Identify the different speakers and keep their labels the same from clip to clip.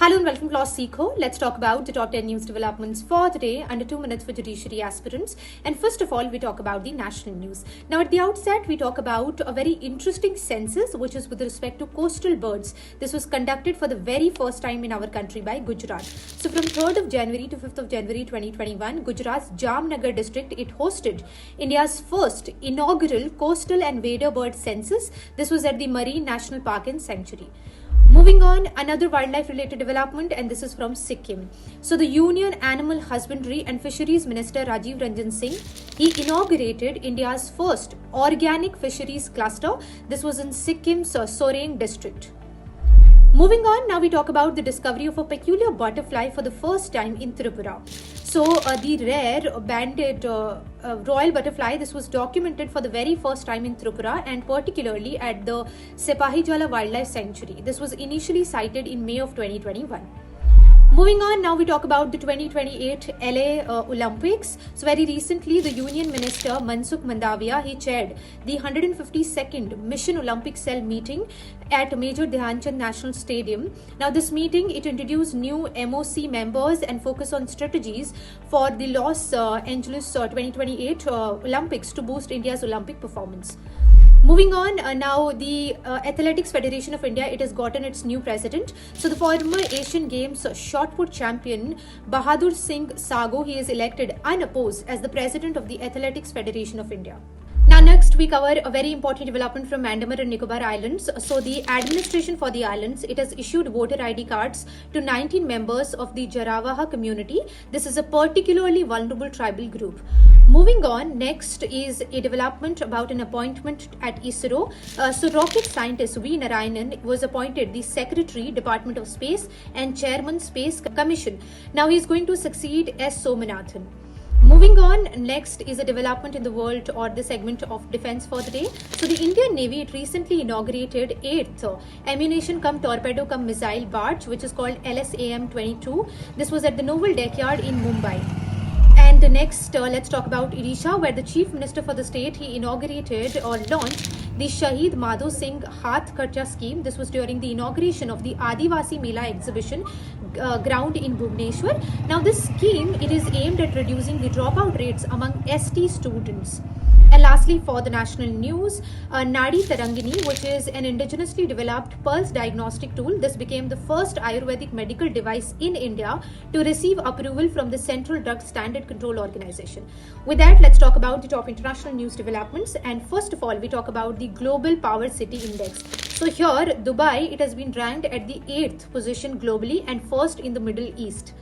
Speaker 1: Hello and welcome to LawSikho. Let's talk about the top 10 news developments for today under 2 minutes for judiciary aspirants. And first of all, we talk about the national news. Now at the outset, we talk about a very interesting census, which is with respect to coastal birds. This was conducted for the very first time in our country by Gujarat. So from 3rd of January to 5th of January 2021, Gujarat's Jamnagar district, it hosted India's first inaugural coastal and wader bird census. This was at the Marine National Park and Sanctuary. Moving on, another wildlife related development, and this is from Sikkim. So the Union Animal Husbandry and Fisheries Minister Rajiv Ranjan Singh, he inaugurated India's first organic fisheries cluster. This was in Sikkim's Soreng district. Moving on, now we talk about the discovery of a peculiar butterfly for the first time in Tripura. So the rare banded royal butterfly, this was documented for the very first time in Tripura and particularly at the Sepahijala Wildlife Sanctuary. This was initially sighted in May of 2021. Moving on, now we talk about the 2028 LA Olympics. So very recently, the Union Minister Mansukh Mandaviya, he chaired the 152nd Mission Olympic Cell meeting at Major Dhyanchand National Stadium. Now this meeting, it introduced new MOC members and focus on strategies for the Los Angeles 2028 Olympics to boost India's Olympic performance. Moving on, now the Athletics Federation of India, it has gotten its new president. So the former Asian Games shot put champion Bahadur Singh Sagoo, he is elected unopposed as the president of the Athletics Federation of India. Now next we cover a very important development from Andaman and Nicobar Islands. So the administration for the islands, it has issued voter ID cards to 19 members of the Jarawa community. This is a particularly vulnerable tribal group. Moving on, next is a development about an appointment at ISRO. So rocket scientist V. Narayanan was appointed the Secretary, Department of Space and Chairman, Space Commission. Now he is going to succeed S. Somanath. Moving on, next is a development in the world or the segment of defense for the day. So the Indian Navy, it recently inaugurated 8th ammunition cum torpedo cum missile barge, which is called LSAM 22. This was at the Naval Dockyard in Mumbai. And next, let's talk about Odisha, where the Chief Minister for the state, he inaugurated or launched the Shahid Madho Singh Haath Kharcha scheme. This was during the inauguration of the Adivasi Mela exhibition ground in Bhubaneswar. Now this scheme, it is aimed at reducing the dropout rates among ST students. And lastly, for the national news, Nadi Tarangini, which is an indigenously developed pulse diagnostic tool. This became the first Ayurvedic medical device in India to receive approval from the Central Drug Standard Control Organization. With that, let's talk about the top international news developments. And first of all, we talk about the Global Power City Index. So here, Dubai, it has been ranked at the 8th position globally and first in the Middle East.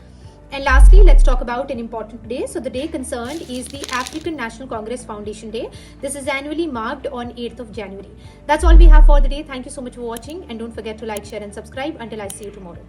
Speaker 1: And lastly, let's talk about an important day. So the day concerned is the African National Congress Foundation Day. This is annually marked on 8th of January. That's all we have for the day. Thank you so much for watching and don't forget to like, share and subscribe. Until I see you tomorrow.